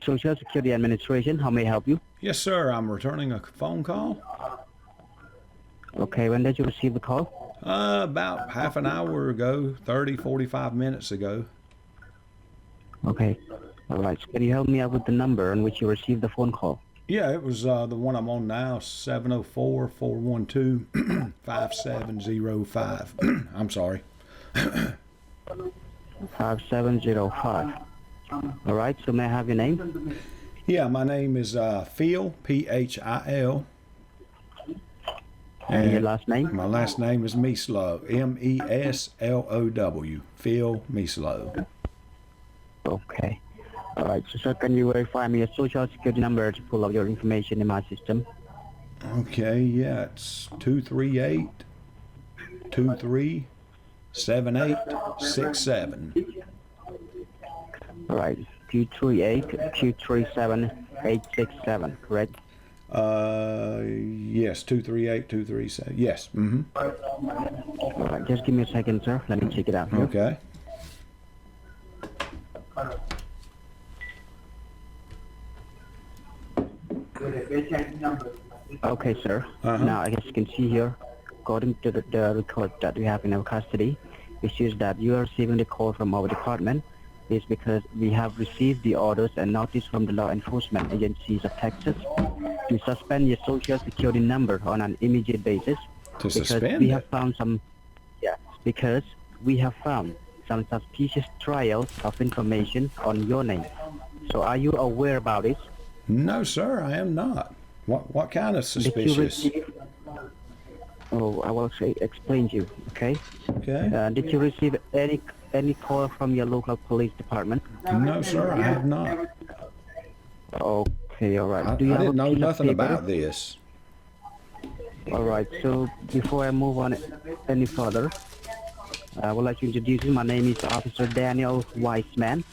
Social Security Administration. How may I help you? Yes, sir. I'm returning a phone call. Okay, when did you receive the call? About half an hour ago, 45 minutes ago. Okay. All right. So can you help me out with the number on which you received the phone call? Yeah, it was the one I'm on now, 704-412-5705. I'm sorry. 5705. All right. So may I have your name? Yeah, my name is Phil, Phil. And your last name? My last name is Meslow, Meslow. Phil Meslow. Okay. All right. So, sir, can you verify me your Social Security number to pull up your information in my system? Okay, yeah, it's 238-23-7867. All right. 238-237-867, correct? Yes, 238-237. Yes. All right. Just give me a second, sir. Let me check it out here. Okay. Okay, sir. Now, I guess you can see here, according to the record that we have in our custody, it shows that you are receiving the call from our department is because we have received the orders and notice from the law enforcement agencies of Texas to suspend your Social Security number on an immediate basis. To because suspend we it? have found some, yeah, because we have found some suspicious trials of information on your name. So are you aware about it? No, sir, I am not. What kind of Did you suspicious? receive? Oh, I will explain to you. Okay. Okay. Did you receive any call from your local police department? No, sir, I have not. Okay, all right. I Do you have didn't a know piece of nothing paper? about this. All right. So before I move on any further, I would like to introduce you. My name is Officer Daniel Weissman,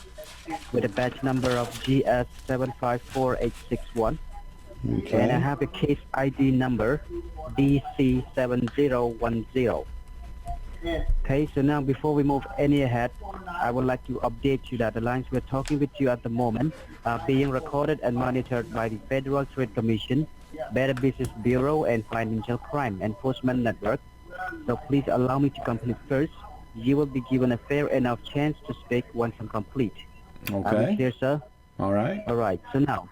with a badge number of GS754861. Okay. And I have a case ID number DC7010. Okay, so now before we move any ahead, I would like to update you that the lines we're talking with you at the moment are being recorded and monitored by the Federal Trade Commission, Better Business Bureau, and Financial Crime Enforcement Network. So please allow me to complete first. You will be given a fair enough chance to speak once I'm complete. Okay. Clear, sir? All right. All right. So now,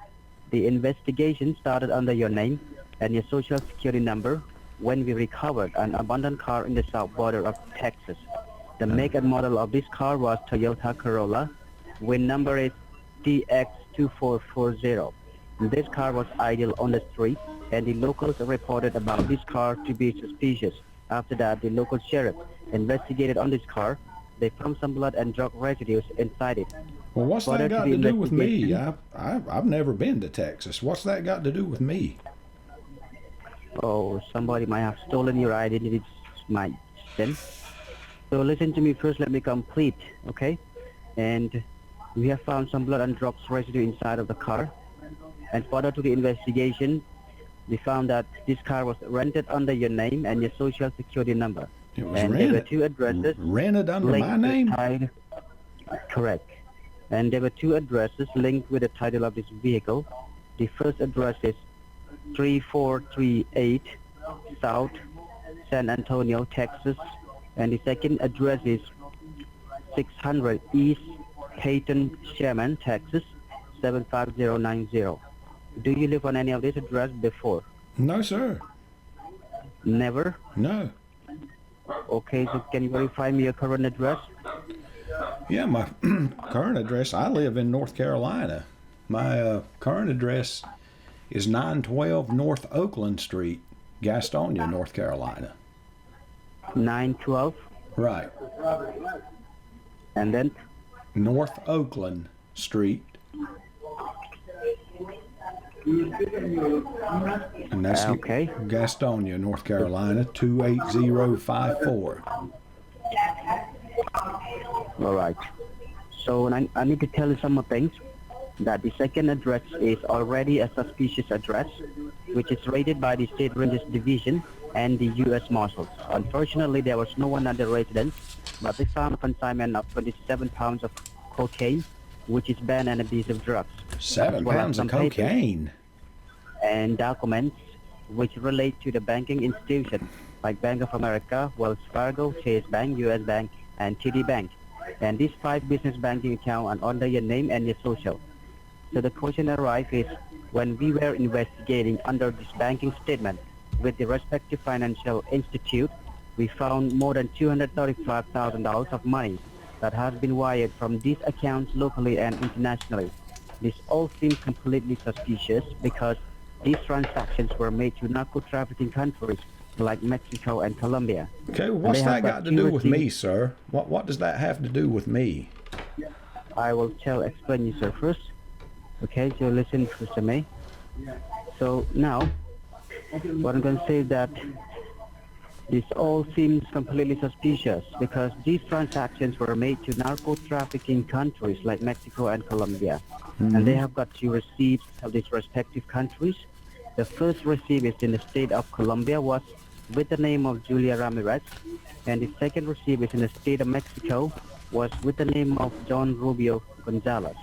the investigation started under your name and your Social Security number when we recovered an abandoned car in the south border of Texas. The make and model of this car was Toyota Corolla. VIN number is TX2440. This car was idle on the street, and the locals reported about this car to be suspicious. After that, the local sheriff investigated on this car. They found some blood and drug residues inside it. Well, what's Further that to got the to do with me? investigation- I've never been to Texas. What's that got to do with me? Oh, somebody might have stolen your identity, my sin. So listen to me first, let me complete, okay? And we have found some blood and drugs residue inside of the car. And further to the investigation, we found that this car was rented under your name and your Social Security number. It was And there were rented. two addresses. Rented under linked my to the name? title. Correct. And there were two addresses linked with the title of this vehicle. The first address is 3438 South San Antonio, Texas. And the second address is 600 East Peyton Sherman, Texas, 75090. Do you live on any of these addresses before? No, sir. Never? No. Okay, so can you verify me your current address? Yeah, my current address, I live in North Carolina. My current address is 912 North Oakland Street, Gastonia, North Carolina. 912, Right. and then North Oakland Street. And that's Okay. Gastonia, North Carolina, 28054. all right. So I need to tell you some more things. That the second address is already a suspicious address, which is rated by the State Rangers Division and the U.S. Marshals. Unfortunately, there was no one at the residence, but they found a consignment of 27 pounds of cocaine, which is ban and abuse of drugs, 7 as well as pounds of some papers cocaine. and documents which relate to the banking institution like Bank of America, Wells Fargo, Chase Bank, US Bank, and TD Bank. And these 5 business banking accounts are under your name and your social. So the question arises is, when we were investigating under this banking statement with the respective financial institute, we found more than $235,000 of money that has been wired from these accounts locally and internationally. This all seems completely suspicious because these transactions were made to narco-trafficking countries like Mexico and Colombia. Okay, well, And what's they that have got to two do with me, receipts. sir? What does that have to do with me? I will explain you, sir, first. Okay, so listen first to me. So now, what I'm going to say is that this all seems completely suspicious because these transactions were made to narco-trafficking countries like Mexico and Colombia. And they have got 2 receipts of these respective countries. The first receipt is in the state of Colombia, was with the name of Julia Ramirez. And the second receipt is in the state of Mexico, was with the name of John Rubio Gonzalez.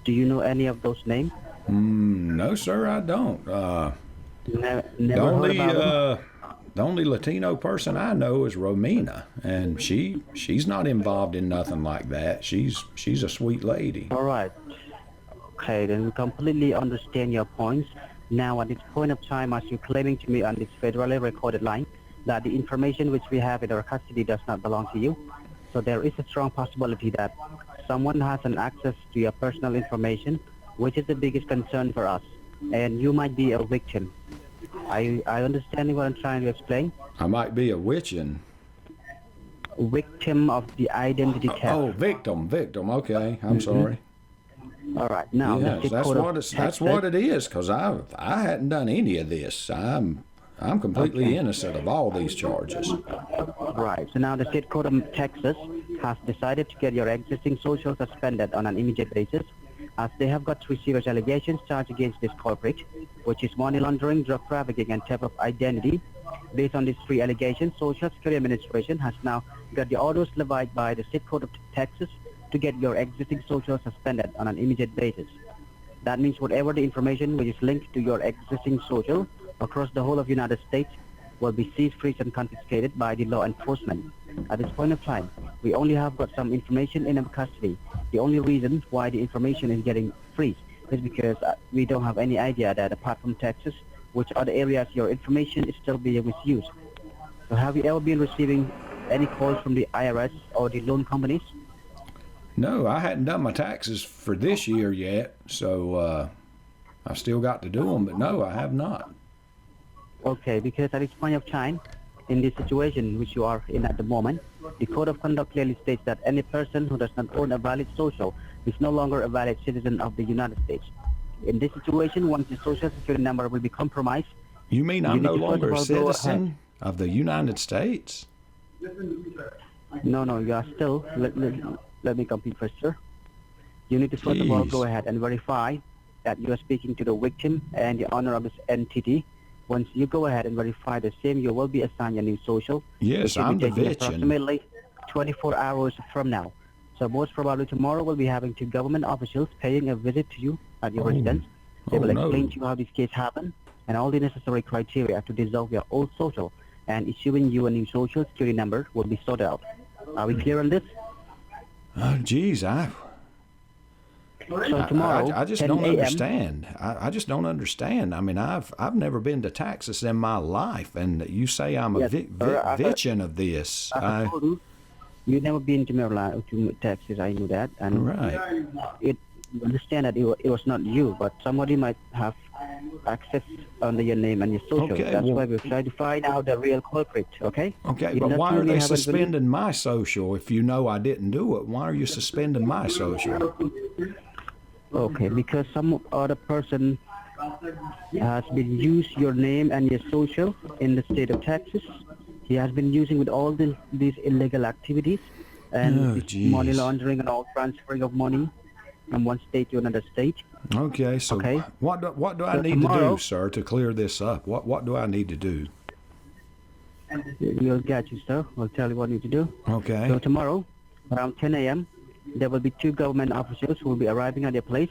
Do you know any of those names? No, sir, I don't. Never The heard only about them? the only Latino person I know is Romina, and she's not involved in nothing like that. She's a sweet lady. All right. Okay, then we completely understand your points. Now, at this point of time, as you're claiming to me on this federally recorded line, that the information which we have in our custody does not belong to you, so there is a strong possibility that someone has an access to your personal information, which is the biggest concern for us, and you might be a victim. I understand what I'm trying to explain. I might be a witchin'. Victim of the identity theft. Oh, victim. Okay, I'm sorry. All right. Now, the Yes, state that's code of what that's Texas- what it is. Cause I hadn't done any of this. I'm completely innocent of all these charges. Right. So now the state code of Texas has decided to get your existing social suspended on an immediate basis, as they have got 3 serious allegations charged against this culprit, which is money laundering, drug trafficking, and theft of identity. Based on these 3 allegations, Social Security Administration has now got the orders levied by the state code of Texas to get your existing social suspended on an immediate basis. That means whatever the information which is linked to your existing social across the whole of United States will be seized, freezed, and confiscated by the law enforcement. At this point of time, we only have got some information in our custody. The only reason why the information is getting freezed is because we don't have any idea that apart from Texas, which other areas your information is still being misused. So have you ever been receiving any calls from the IRS or the loan companies? No, I hadn't done my taxes for this year yet, so I've still got to do them. But no, I have not. Okay, because at this point of time, in this situation which you are in at the moment, the Code of Conduct clearly states that any person who does not own a valid social is no longer a valid citizen of the United States. In this situation, once the Social Security number will be compromised, You mean I'm need no to first longer of a all go ahead. citizen of the United States? No, you are still, let me complete first, sir. You need to first of all Jeez. go ahead and verify that you are speaking to the victim and the owner of this entity. Once you go ahead and verify the same, you will be assigned a new social. Yes, which will I'm be the taken victim. approximately 24 hours from now. So most probably tomorrow we'll be having 2 government officials paying a visit to you at your residence. They Oh, will no. explain to you how this case happened and all the necessary criteria to dissolve your old social, and issuing you a new social security number will be sorted out. Are we clear on this? Oh, geez, So tomorrow, I just 10 don't a.m. understand. I just don't understand. I mean, I've never been to Texas in my life, and you say I'm a Yes, sir, victim of this. I told you, you've never been to Maryland, to Texas. I knew that, and Right. you understand that it was not you, but somebody might have access under your name and your social. Okay, That's well- why we're trying to find out the real culprit. Okay. Okay, If but not, why you are may they have a- suspending my social if you know I didn't do it? Why are you suspending my social? Okay, because some other person has been used your name and your social in the state of Texas. He has been using with all these illegal activities and Oh, this geez. money laundering and all transferring of money from one state to another state. Okay, so Okay. what do I So need to tomorrow- do, sir, to clear this up? What do I need to do? We'll get you, sir. We'll tell you what you need to do. Okay. So tomorrow, around 10 a.m., there will be 2 government officials who will be arriving at your place.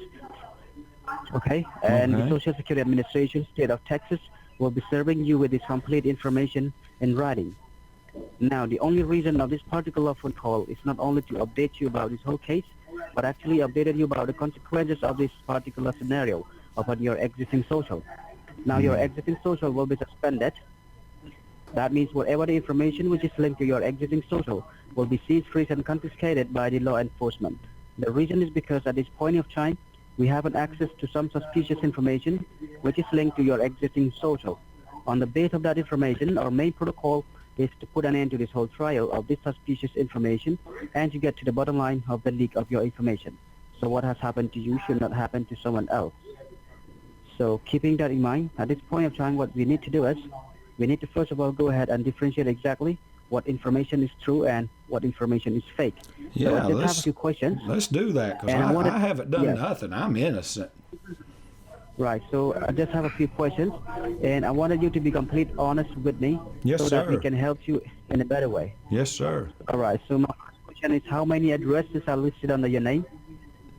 Okay, and the Okay. Social Security Administration, State of Texas, will be serving you with this complete information in writing. Now, the only reason of this particular phone call is not only to update you about this whole case, but actually updated you about the consequences of this particular scenario upon your existing social. Now, your existing social will be suspended. That means whatever the information which is linked to your existing social will be seized, freezed, and confiscated by the law enforcement. The reason is because at this point of time, we haven't access to some suspicious information which is linked to your existing social. On the base of that information, our main protocol is to put an end to this whole trial of this suspicious information and to get to the bottom line of the leak of your information. So what has happened to you should not happen to someone else. So keeping that in mind, at this point of time, what we need to do is, we need to first of all go ahead and differentiate exactly what information is true and what information is fake. So Yeah, I just have a let's few questions. do that because And I wanted- I haven't done yes. nothing. I'm innocent. Right, so I just have a few questions, and I wanted you to be completely honest with me Yes, so that we sir. can help you in a better way. Yes, sir. All right, so my first question is, how many addresses are listed under your name?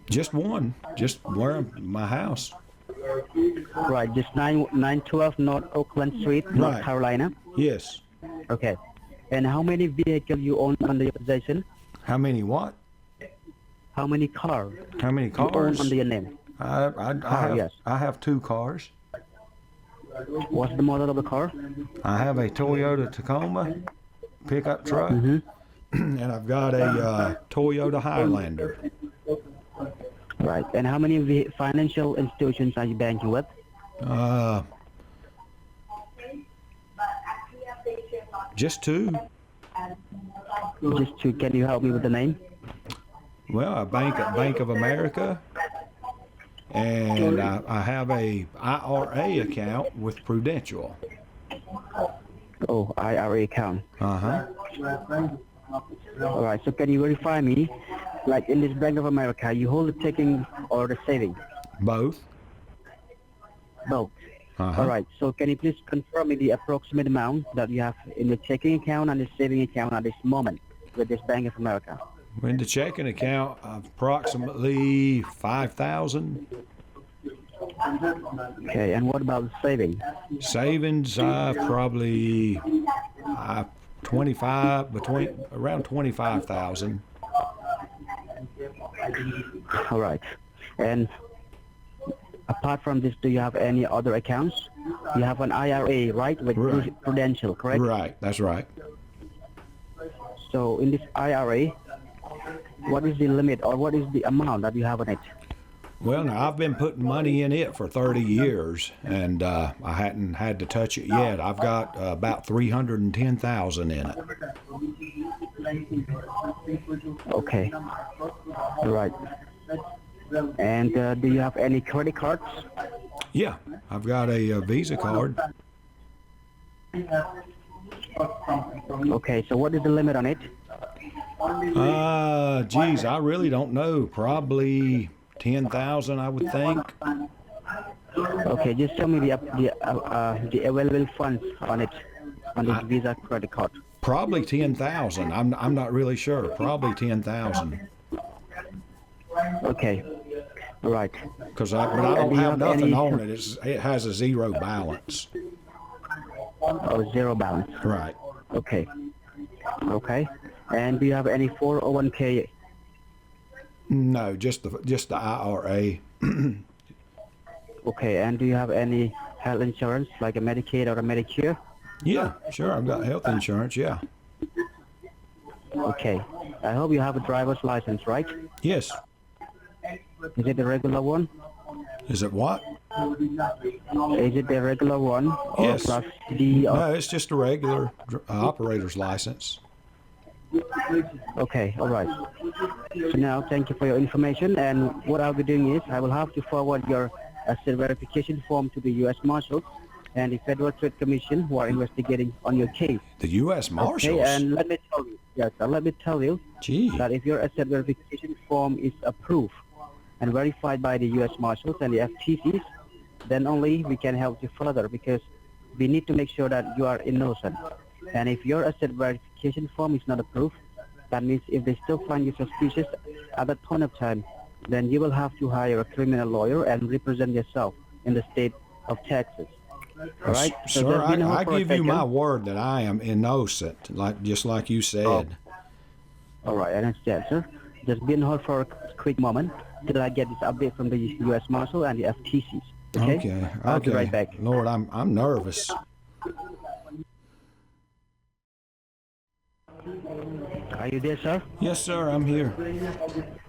Just one. Just where my house. Right, just 912 North Oakland Street, North Right. Carolina. Yes. Okay, and how many vehicles you own under your possession? How many what? How many cars How many you own cars? under your name? Yes. I have 2 cars. What's the model of the car? I have a Toyota Tacoma pickup truck, Mm-hmm. and I've got a Toyota Highlander. Right, and how many financial institutions are you banking with? Just 2. Just 2. Can you help me with the name? Well, I bank at Bank of America, and I have a IRA account with Prudential. Oh, IRA account. Uh-huh. All right, so can you verify me, like in this Bank of America, you hold the checking or the saving? Both. Both. Uh-huh. All right, so can you please confirm me the approximate amount that you have in the checking account and the saving account at this moment with this Bank of America? In the checking account, approximately 5,000. Okay, and what about the saving? Savings, probably 25, around 25,000. All right, and apart from this, do you have any other accounts? You have an IRA, right, with Right. Prudential, correct? Right, that's right. So in this IRA, what is the limit or what is the amount that you have on it? Well, now I've been putting money in it for 30 years, and I hadn't had to touch it yet. I've got about 310,000 in it. Okay. All right. And do you have any credit cards? Yeah, I've got a Visa card. Okay, so what is the limit on it? Geez, I really don't know. Probably 10,000, I would think. Okay, just tell me the available funds on it, on this Visa credit card. Probably 10,000. I'm not really sure. Probably 10,000. Okay. All right. But I don't Do you have have nothing any- on it. It has a 0 balance. Oh, zero balance. Right. Okay. Okay. And do you have any 401k? No, just the IRA. Okay. And do you have any health insurance, like a Medicaid or a Medicare? Yeah, sure. I've got health insurance. Yeah. Okay. I hope you have a driver's license, right? Yes. Is it the regular one? Is it what? Is it the regular one? Or Yes. plus D? Or... No, it's just a regular operator's license. Okay, all right. So now, thank you for your information. And what I'll be doing is I will have to forward your asset verification form to the U.S. Marshals and the Federal Trade Commission, who are investigating on your case. The U.S. Marshals? Okay, and let me tell you, let me tell you Gee. that if your asset verification form is approved and verified by the U.S. Marshals and the FTCs, then only we can help you further, because we need to make sure that you are innocent. And if your asset verification form is not approved, That means if they still find you suspicious at that point of time, then you will have to hire a criminal lawyer and represent yourself in the state of Texas. All right? So Sir, just be on hold I for a give you second. my word that I am innocent, just like you said. All right, I understand, sir. Just be on hold for a quick moment till I get this update from the U.S. Marshal and the FTCs. Okay? Okay. I'll be right back. Lord, I'm nervous. Are you there, sir? Yes, sir, I'm here.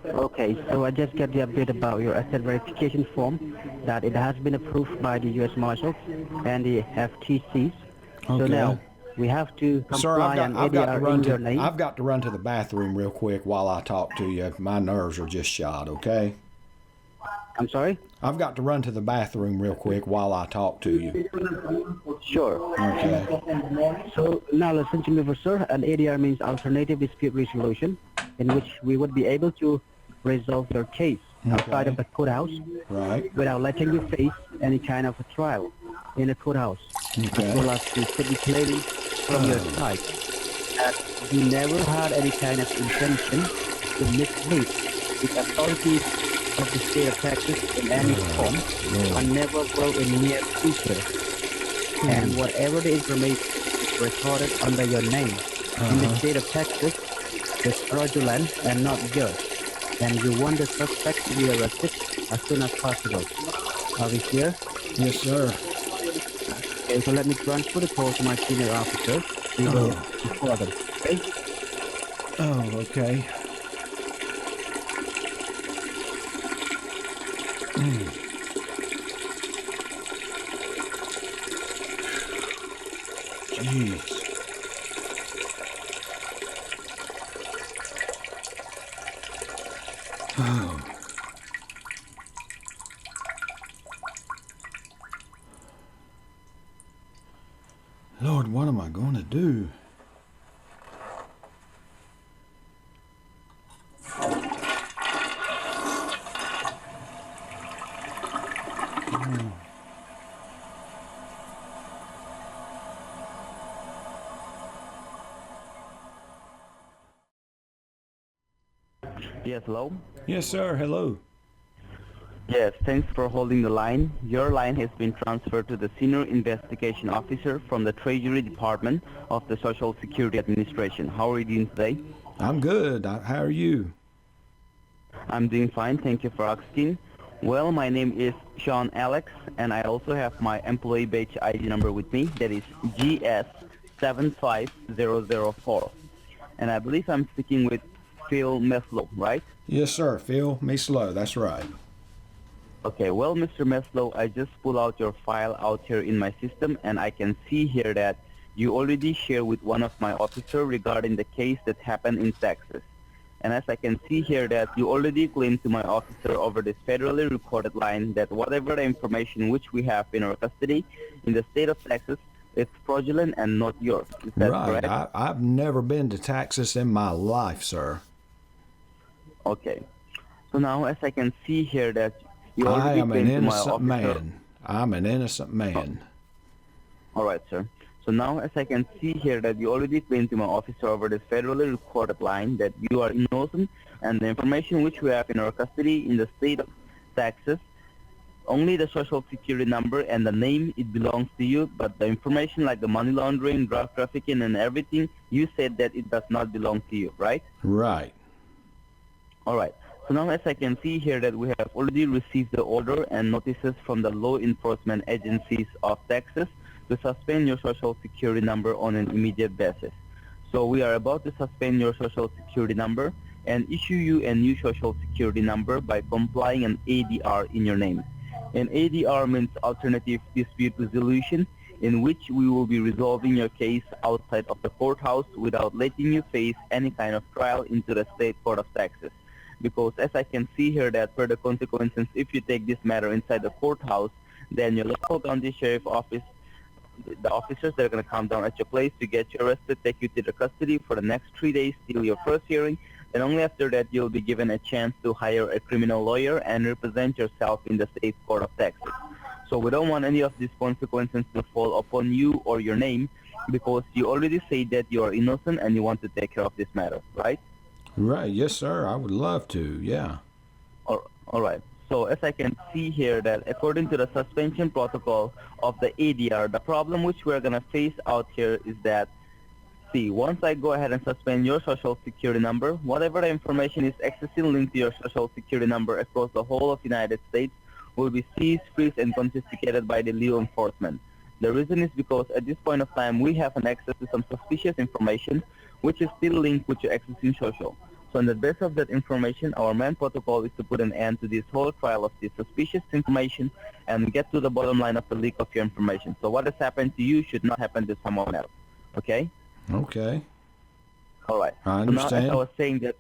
Okay, so I just got the update about your asset verification form that it has been approved by the U.S. Marshals and the FTCs. So Okay. now we have to Sir, comply on I've got to ADR run in your to name. I've got to run to the bathroom real quick while I talk to you. My nerves are just shot, okay? I'm sorry? I've got to run to the bathroom real quick while I talk to you. Sure. Okay. So now listen to me, sir. An ADR means alternative dispute resolution, in which we would be able to resolve your case outside of the courthouse Right. without letting you face any kind of a trial in the courthouse, Okay. as well as to stipulating from your side that you never had any kind of intention to mislead the authorities of the state of Texas in any form and never will in near future. And whatever the information is recorded under your name in the state of Texas is fraudulent and not yours. And you want the suspect to be arrested as soon as possible. Are we clear? Yes, sir. Okay, so let me transfer the call to my senior officer. We will report them. Okay? Oh, okay. Jeez. Oh. Lord, what am I going to do? Yes, hello? Yes, sir. Hello. Yes, thanks for holding the line. Your line has been transferred to the Senior Investigation Officer from the Treasury Department of the Social Security Administration. How are you doing today? I'm good. How are you? I'm doing fine, thank you for asking. Well, my name is Sean Alex, and I also have my employee badge ID number with me, that is GS75004. And I believe I'm speaking with Phil Meslow, right? Yes, sir. Phil Meslow. That's right. Okay, well, Mr. Meslow, I just pulled out your file out here in my system, and I can see here that you already shared with one of my officers regarding the case that happened in Texas. And as I can see here that you already claimed to my officer over this federally recorded line that whatever the information which we have in our custody in the state of Texas, it's fraudulent and not yours. Is that correct? Right. I've never been to Texas in my life, sir. Okay. So now as I can see here that you I already am an claimed to my innocent officer. man. I'm an innocent man. All right, sir. So now as I can see here that you already claimed to my officer over this federally recorded line that you are innocent, and the information which we have in our custody in the state of Texas, only the social security number and the name, it belongs to you, but the information like the money laundering, drug trafficking, and everything, you said that it does not belong to you, right? Right. All right. So now as I can see here that we have already received the order and notices from the law enforcement agencies of Texas to suspend your social security number on an immediate basis. So we are about to suspend your social security number and issue you a new social security number by complying an ADR in your name. An ADR means alternative dispute resolution, in which we will be resolving your case outside of the courthouse without letting you face any kind of trial into the state court of Texas. Because as I can see here that for the consequences, if you take this matter inside the courthouse, then your local county sheriff office, the officers that are going to come down at your place to get you arrested, take you to the custody for the next 3 days till your first hearing. And only after that you'll be given a chance to hire a criminal lawyer and represent yourself in the state court of Texas. So we don't want any of these consequences to fall upon you or your name, because you already say that you are innocent and you want to take care of this matter, right? Right. Yes, sir. I would love to. Yeah. All right. So as I can see here that according to the suspension protocol of the ADR, the problem which we're going to face out here is that, see, once I go ahead and suspend your social security number, whatever the information is accessing linked to your social security number across the whole of United States will be seized, freezed, and confiscated by the law enforcement. The reason is because at this point of time, we have an access to some suspicious information which is still linked with your accessing social. So on the basis of that information, our main protocol is to put an end to this whole trial of this suspicious information and get to the bottom line of the leak of your information. So what has happened to you should not happen to someone else. Okay? Okay. All right. I So now, as understand. I was saying, that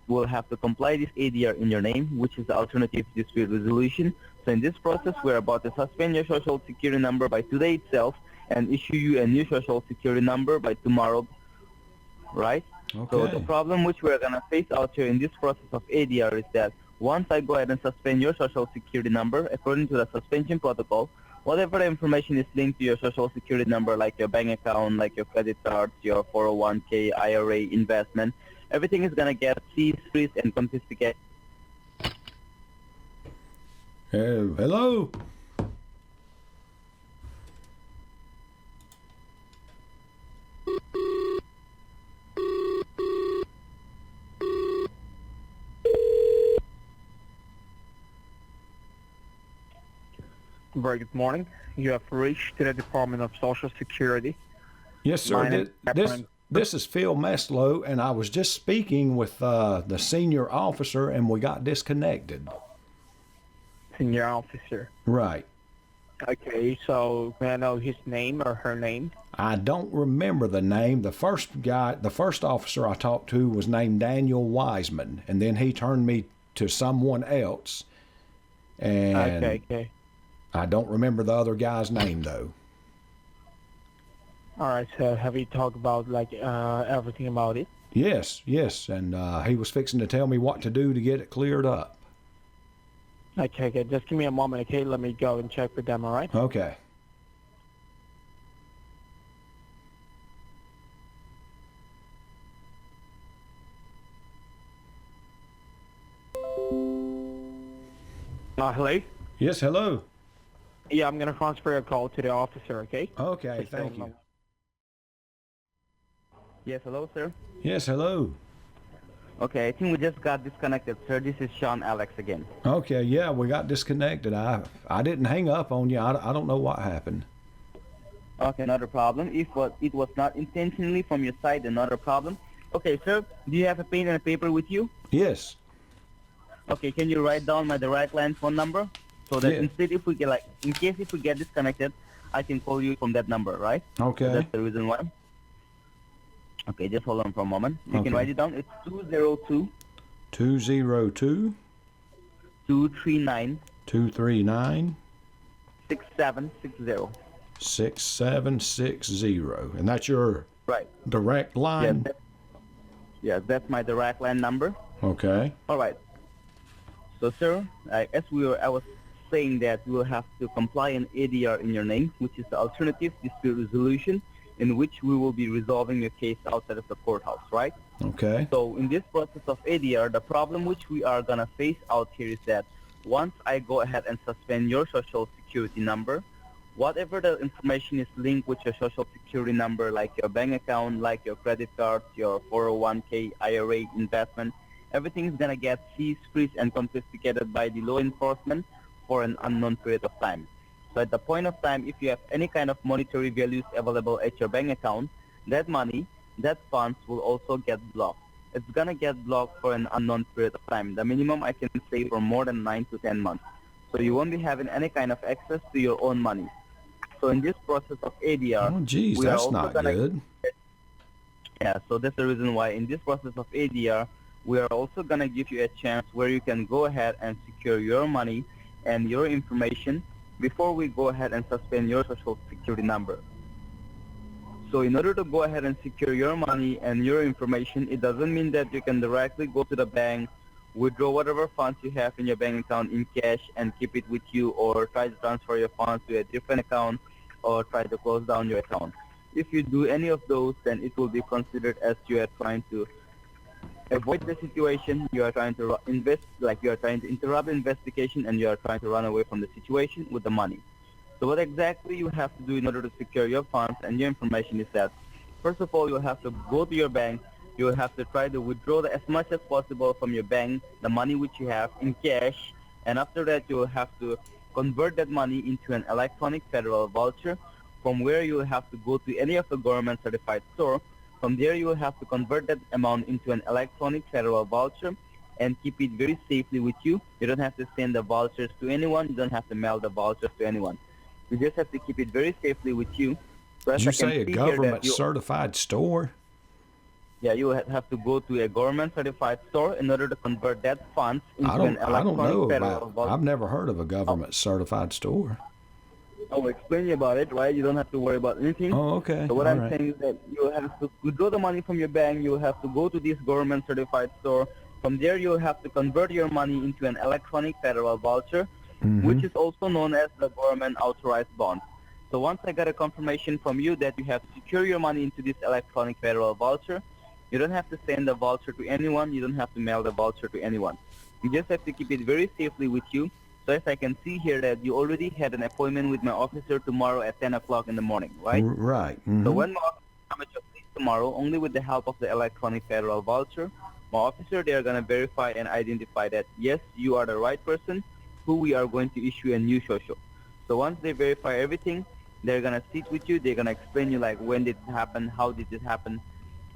we'll have to comply this ADR in your name, which is the alternative dispute resolution. So in this process, we're about to suspend your social security number by today itself and issue you a new social security number by tomorrow, right? So the Okay. problem which we're going to face out here in this process of ADR is that once I go ahead and suspend your social security number, according to the suspension protocol, whatever the information is linked to your social security number, like your bank account, like your credit cards, your 401k, IRA, investment, everything is going to get seized, freezed, and confiscated. Hello. Very good morning. You have reached the Department of Social Security. Yes, sir. My name is This Efrain. this is Phil Meslow, and I was just speaking with the senior officer, and we got disconnected. Senior officer. Right. Okay, so may I know his name or her name? I don't remember the name. The first officer I talked to was named Daniel Wiseman, and then he turned me to someone else. And Okay. I don't remember the other guy's name though. All right, so have you talked about everything about it? Yes, and he was fixing to tell me what to do to get it cleared up. Okay, just give me a moment, okay? Let me go and check with them, all right? Okay. Hello? Yes, hello. Yeah, I'm going to transfer your call to the officer, okay? Okay, Just thank don't you. know. Yes, hello, sir. Yes, hello. Okay, I think we just got disconnected, sir. This is Sean Alex again. Okay, yeah, we got disconnected. I didn't hang up on you. I don't know what happened. Okay, not a problem. If it was not intentionally from your side, then not a problem. Okay, sir, do you have a pen and a paper with you? Yes. Okay, can you write down my direct line phone number so that Yeah. instead if we get in case if we get disconnected, I can call you from that number, right? So Okay. that's the reason why. Okay, just hold on for a moment. You Okay. can write it down. It's 202 202 239 239 6760. 6760. And that's your Right. direct Yeah, line? that's my direct line number. Okay. All right. So, sir, I was saying that we will have to comply an ADR in your name, which is the alternative dispute resolution, in which we will be resolving your case outside of the courthouse, right? Okay. So, in this process of ADR, the problem which we are gonna face out here is that once I go ahead and suspend your social security number, whatever the information is linked with your social security number, like your bank account, like your credit cards, your 401k, IRA, investment, everything is going to get seized, freezed, and confiscated by the law enforcement for an unknown period of time. So at the point of time, if you have any kind of monetary values available at your bank account, that money, that funds will also get blocked. It's going to get blocked for an unknown period of time. The minimum I can say for more than 9 to 10 months. So you won't be having any kind of access to your own money. So in this process of ADR, Oh, geez, we are that's also not gonna, good. Yeah, so that's the reason why in this process of ADR, we are also going to give you a chance where you can go ahead and secure your money and your information before we go ahead and suspend your social security number. So in order to go ahead and secure your money and your information, it doesn't mean that you can directly go to the bank, withdraw whatever funds you have in your bank account in cash and keep it with you, or try to transfer your funds to a different account, or try to close down your account. If you do any of those, then it will be considered as you are trying to avoid the situation. You are trying to you are trying to interrupt the investigation, and you are trying to run away from the situation with the money. So what exactly you have to do in order to secure your funds and your information is that, first of all, you have to go to your bank. You have to try to withdraw as much as possible from your bank, the money which you have in cash, and after that you will have to convert that money into an electronic federal voucher, from where you will have to go to any of the government certified store. From there you will have to convert that amount into an electronic federal voucher and keep it very safely with you. You don't have to send the vouchers to anyone. You don't have to mail the vouchers to anyone. You just have to keep it very safely with you. So Did you say a government certified store? Yeah, you have to go to a government certified store in order to convert that funds into an electronic federal voucher. I've never heard of a government certified store. I'll explain you about it, right? You don't have to worry about anything. Oh, okay. So what I'm saying is that you have to withdraw the money from your bank. You have to go to this government certified store. From there, you have to convert your money into an electronic federal voucher, which is also known as the government authorized bond. So once I got a confirmation from you that you have secured your money into this electronic federal voucher, you don't have to send the voucher to anyone. You don't have to mail the voucher to anyone. You just have to keep it very safely with you. So as I can see here that you already had an appointment with my officer tomorrow at 10 o'clock in the morning, right? Right. So when my officer comes at your place tomorrow, only with the help of the electronic federal voucher, my officer, they are going to verify and identify that, yes, you are the right person who we are going to issue a new social. So once they verify everything, they're going to sit with you. They're going to explain you like when did it happen, how did it happen.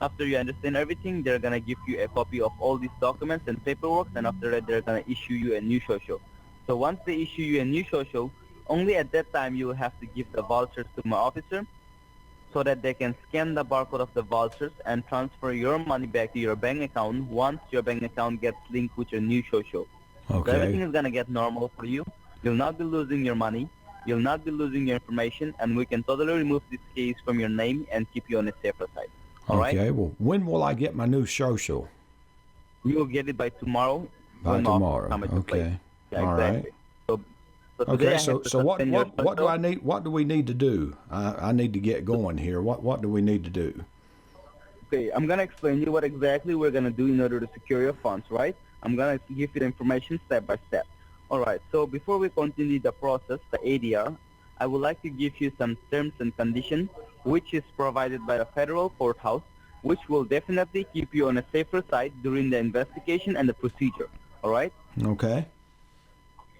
After you understand everything, they're going to give you a copy of all these documents and paperwork, and after that, they're going to issue you a new social. So once they issue you a new social, only at that time you will have to give the vouchers to my officer so that they can scan the barcode of the vouchers and transfer your money back to your bank account once your bank account gets linked with your new social. Okay. So everything is going to get normal for you. You'll not be losing your money. You'll not be losing your information, and we can totally remove this case from your name and keep you on a safer side. All right? Okay. Well, when will I get my new social? You will get it by tomorrow. By tomorrow. Okay. Yeah, all exactly. right. Okay, so what do I need? What do we need to do? I need to get going here. What do we need to do? Okay, I'm gonna explain you what exactly we're gonna do in order to secure your funds, right? I'm gonna give you the information step by step. All right. So before we continue the process, the ADR, I would like to give you some terms and conditions, which is provided by the federal courthouse, which will definitely keep you on a safer side during the investigation and the procedure. All right. Okay.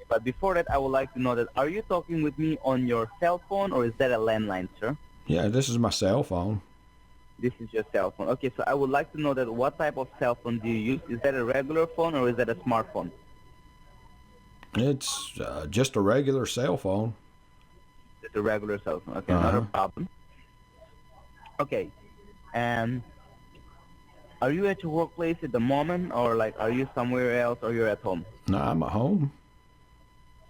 But before that, I would like to know that, are you talking with me on your cell phone or is that a landline, sir? Yeah, this is my cell phone. This is your cell phone. Okay, so I would like to know that what type of cell phone do you use? Is that a regular phone or is that a smartphone? It's just a regular cell phone. It's a regular cell phone. Okay, not a problem. Okay, and are you at your workplace at the moment, or like are you somewhere else, or you're at home? No, I'm at home.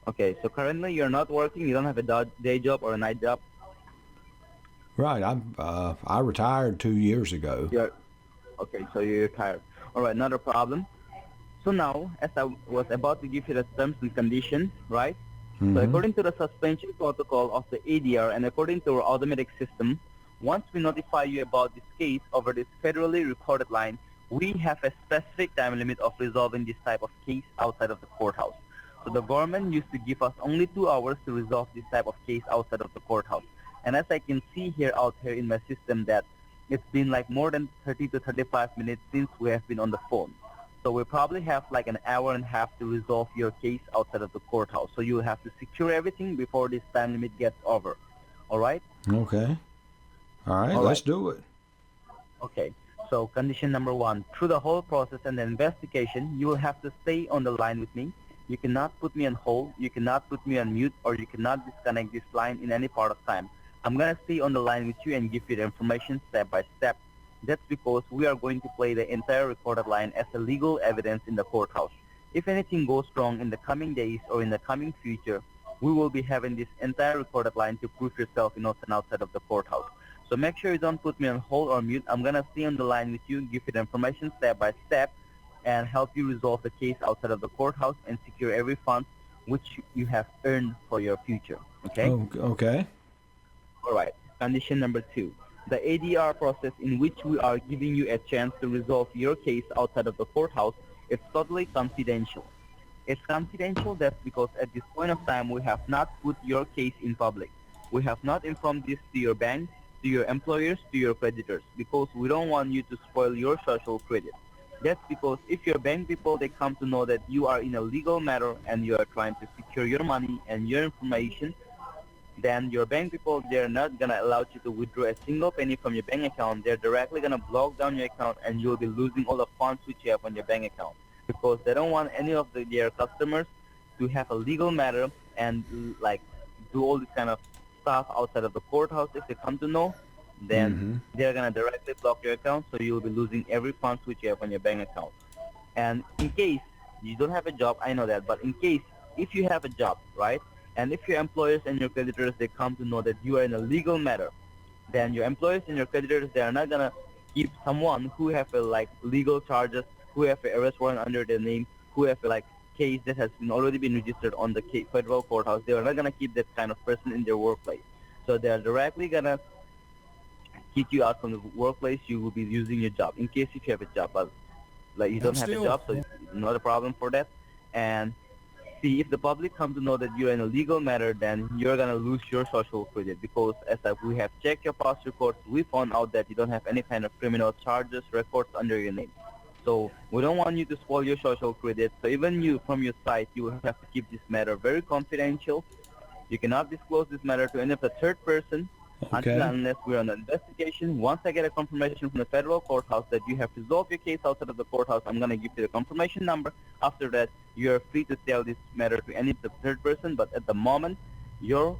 Okay, so currently you're not working. You don't have a day job or a night job. Right. I retired 2 years ago. Okay, so you're retired. All right, not a problem. So now, as I was about to give you the terms and conditions, right? So according to the suspension protocol of the ADR and according to our automatic system, once we notify you about this case over this federally recorded line, we have a specific time limit of resolving this type of case outside of the courthouse. So the government used to give us only 2 hours to resolve this type of case outside of the courthouse. And as I can see here out here in my system that it's been like more than 30 to 35 minutes since we have been on the phone. So we probably have like an hour and a half to resolve your case outside of the courthouse. So you have to secure everything before this time limit gets over. All right? Okay. All right, let's do it. Okay. So condition number 1, through the whole process and the investigation, you will have to stay on the line with me. You cannot put me on hold, you cannot put me on mute, or you cannot disconnect this line in any part of time. I'm going to stay on the line with you and give you the information step by step. That's because we are going to play the entire recorded line as a legal evidence in the courthouse. If anything goes wrong in the coming days or in the coming future, we will be having this entire recorded line to prove yourself innocent outside of the courthouse. So make sure you don't put me on hold or mute. I'm going to stay on the line with you, give you the information step by step, and help you resolve the case outside of the courthouse and secure every fund which you have earned for your future. Okay? Okay. All right. Condition number 2. the ADR process in which we are giving you a chance to resolve your case outside of the courthouse, it's totally confidential. It's confidential, that's because at this point of time, we have not put your case in public. We have not informed this to your bank, to your employers, to your creditors, because we don't want you to spoil your social credit. That's because if your bank people, they come to know that you are in a legal matter and you are trying to secure your money and your information, then your bank people, they're not going to allow you to withdraw a single penny from your bank account. They're directly going to block down your account and you'll be losing all the funds which you have on your bank account, because they don't want any of their customers to have a legal matter and like do all this kind of stuff outside of the courthouse. If they come to know, then they're going to directly block your account, so you'll be losing every funds which you have on your bank account. And in case you don't have a job, I know that, but in case if you have a job, right, and if your employers and your creditors, they come to know that you are in a legal matter, then your employers and your creditors, they are not going to keep someone who have a, like legal charges, who have an arrest warrant under their name, who have a, like case that has already been registered on the federal courthouse. They are not going to keep that kind of person in their workplace. So they are directly going to kick you out from the workplace. You will be using your job in case if you have a job, but like you don't have a job, so it's not a problem for that. And see, if the public come to know that you're in a legal matter, then you're going to lose your social credit, because as we have checked your past records, we found out that you don't have any kind of criminal charges, records under your name. So we don't want you to spoil your social credit. So even you, from your side, you have to keep this matter very confidential. You cannot disclose this matter to any of the third person until unless we're on an investigation. Once I get a confirmation from the federal courthouse that you have resolved your case outside of the courthouse, I'm going to give you the confirmation number. After that, you're free to tell this matter to any of the third person. But at the moment, your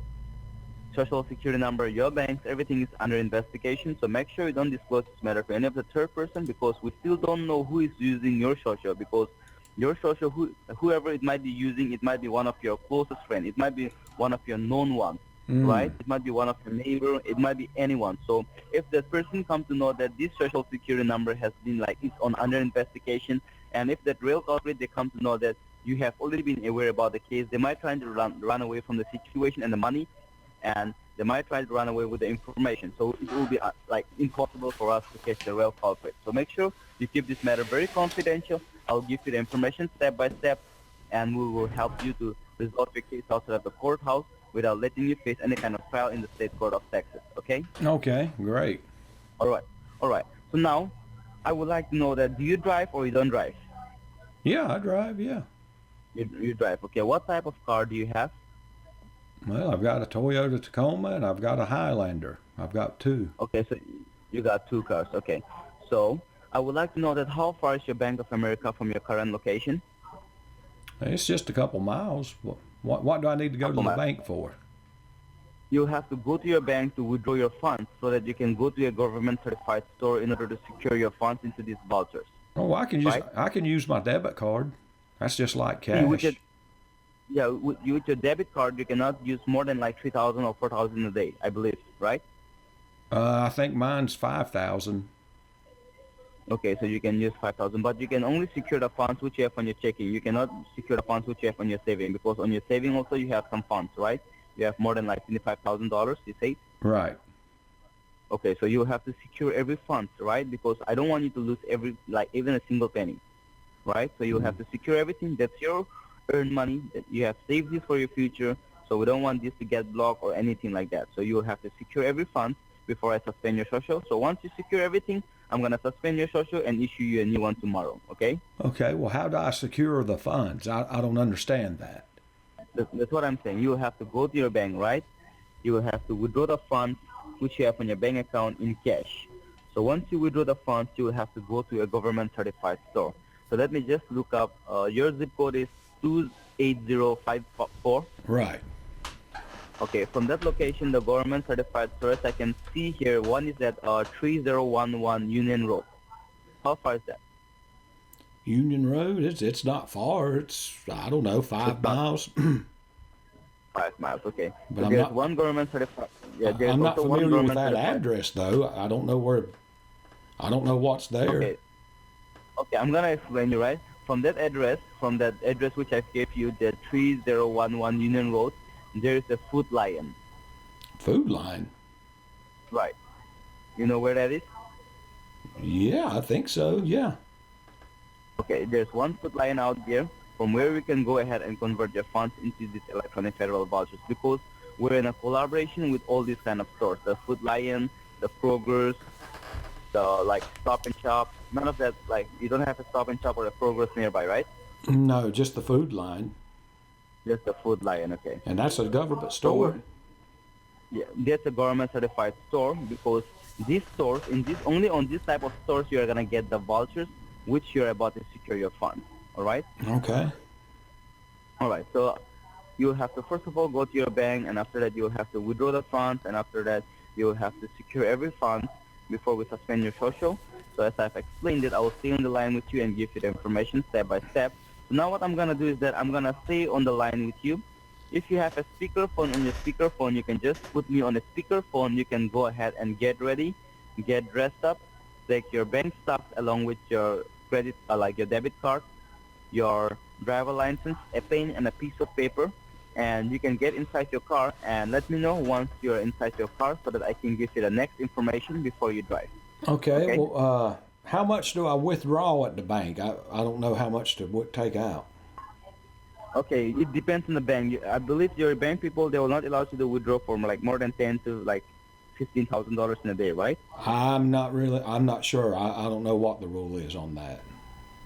social security number, your banks, everything is under investigation. So make sure you don't disclose this matter to any of the third person, because we still don't know who is using your social, because your social, whoever it might be using, it might be one of your closest friends. It might be one of your known ones. Right? It might be one of your neighbor. It might be anyone. So if that person comes to know that this social security number has been like it's on under investigation, and if that real culprit, they come to know that you have already been aware about the case, they might try to run away from the situation and the money, and they might try to run away with the information. So it will be like impossible for us to catch the real culprit. So make sure you keep this matter very confidential. I'll give you the information step by step, and we will help you to resolve your case outside of the courthouse without letting you face any kind of trial in the state court of Texas, okay? Okay, great. All right. So now, I would like to know that do you drive or you don't drive? Yeah, I drive, yeah. You drive, okay. What type of car do you have? Well, I've got a Toyota Tacoma and I've got a Highlander. I've got two. Okay, so you got two cars, okay. So, I would like to know that how far is your Bank of America from your current location? It's just a couple miles. What do I need to go to the bank for? You have to go to your bank to withdraw your funds so that you can go to a government-certified store in order to secure your funds into these vouchers. Oh, I can use my debit card. That's just like cash. With your debit card, you cannot use more than like 3,000 or 4,000 a day, I believe, right? I think mine's 5,000. Okay, so you can use 5,000, but you can only secure the funds which you have on your checking. You cannot secure the funds which you have on your saving, because on your saving also you have some funds, right? You have more than like $25,000, you say? Right. Okay, so you have to secure every fund, right? Because I don't want you to lose even a single penny, right? So you have to secure everything. That's your earned money. That you have saved this for your future, so we don't want this to get blocked or anything like that. So you will have to secure every fund before I suspend your social. So once you secure everything, I'm going to suspend your social and issue you a new one tomorrow, okay? Okay, well, how do I secure the funds? I don't understand that. That's what I'm saying. You will have to go to your bank, right? You will have to withdraw the funds which you have on your bank account in cash. So once you withdraw the funds, you will have to go to a government-certified store. So let me just look up. Your zip code is 28054. Right. Okay, from that location, the government-certified stores I can see here, one is at 3011 Union Road. How far is that? Union Road, it's not far. It's, I don't know, 5 miles. 5 miles, okay. But so I'm there's not, one government-certified. Yeah, there's I'm not also one familiar with that address, though. I don't know what's there. Okay, I'm going to explain you, right? From that address which I gave you, the 3011 Union Road, there is a Food Lion. Food Lion? Right. You know where that is? Yeah, I think so. Yeah. Okay, there's one Food Lion out there from where we can go ahead and convert your funds into these electronic federal vouchers because we're in a collaboration with all these kind of stores, the Food Lion, the Kroger's, the like Stop and Shop. None of that, like you don't have a Stop and Shop or a Kroger's nearby, right? No, just the Food Line. Just the Food Lion, okay. And that's a government So store. yeah, that's a government certified store because these stores, in this only on this type of stores, you're gonna get the vouchers which you're about to secure your funds. All right. Okay. All right. So you have to first of all go to your bank, and after that you will have to withdraw the funds, and after that you will have to secure every fund before we suspend your social. So as I've explained it, I will stay on the line with you and give you the information step by step. So now what I'm gonna do is that I'm gonna stay on the line with you. If you have a speakerphone on your speakerphone, you can just put me on a speakerphone. You can go ahead and get ready, get dressed up, take your bank stuff along with your credit, like your debit card, your driver license, a pen, and a piece of paper. And you can get inside your car and let me know once you're inside your car so that I can give you the next information before you drive. Okay. Okay. Well, how much do I withdraw at the bank? I don't know how much to take out. Okay, it depends on the bank. I believe your bank people, they will not allow you to withdraw from like more than $10,000 to like $15,000 in a day, right? I'm not sure. I don't know what the rule is on that.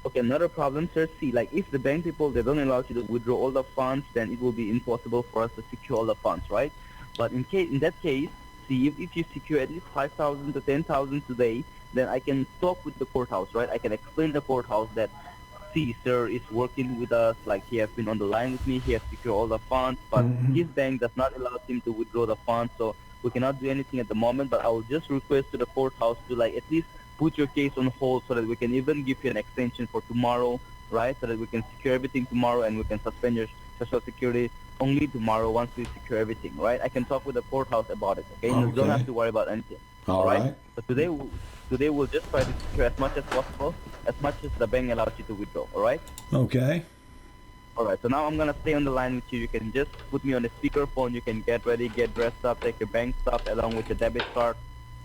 Okay, not a problem, sir. See, like if the bank people, they don't allow you to withdraw all the funds, then it will be impossible for us to secure all the funds, right? But in that case, see, if you secure at least 5,000 to 10,000 today, then I can talk with the courthouse, right? I can explain to the courthouse that, see, sir is working with us, like he has been on the line with me, he has secured all the funds, but his bank does not allow him to withdraw the funds, so we cannot do anything at the moment, but I will just request to the courthouse to like at least put your case on hold so that we can even give you an extension for tomorrow, right? So that we can secure everything tomorrow and we can suspend your social security only tomorrow once we secure everything, right? I can talk with the courthouse about it, okay? You don't have to worry about anything. All right. So today we'll just try to secure as much as possible, as much as the bank allows you to withdraw, all right? Okay. All right, so now I'm going to stay on the line with you. You can just put me on a speakerphone. You can get ready, get dressed up, take your bank stuff along with your debit card,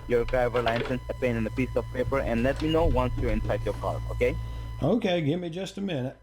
your driver license, a pen, and a piece of paper, and let me know once you're inside your car, okay? Okay, give me just a minute.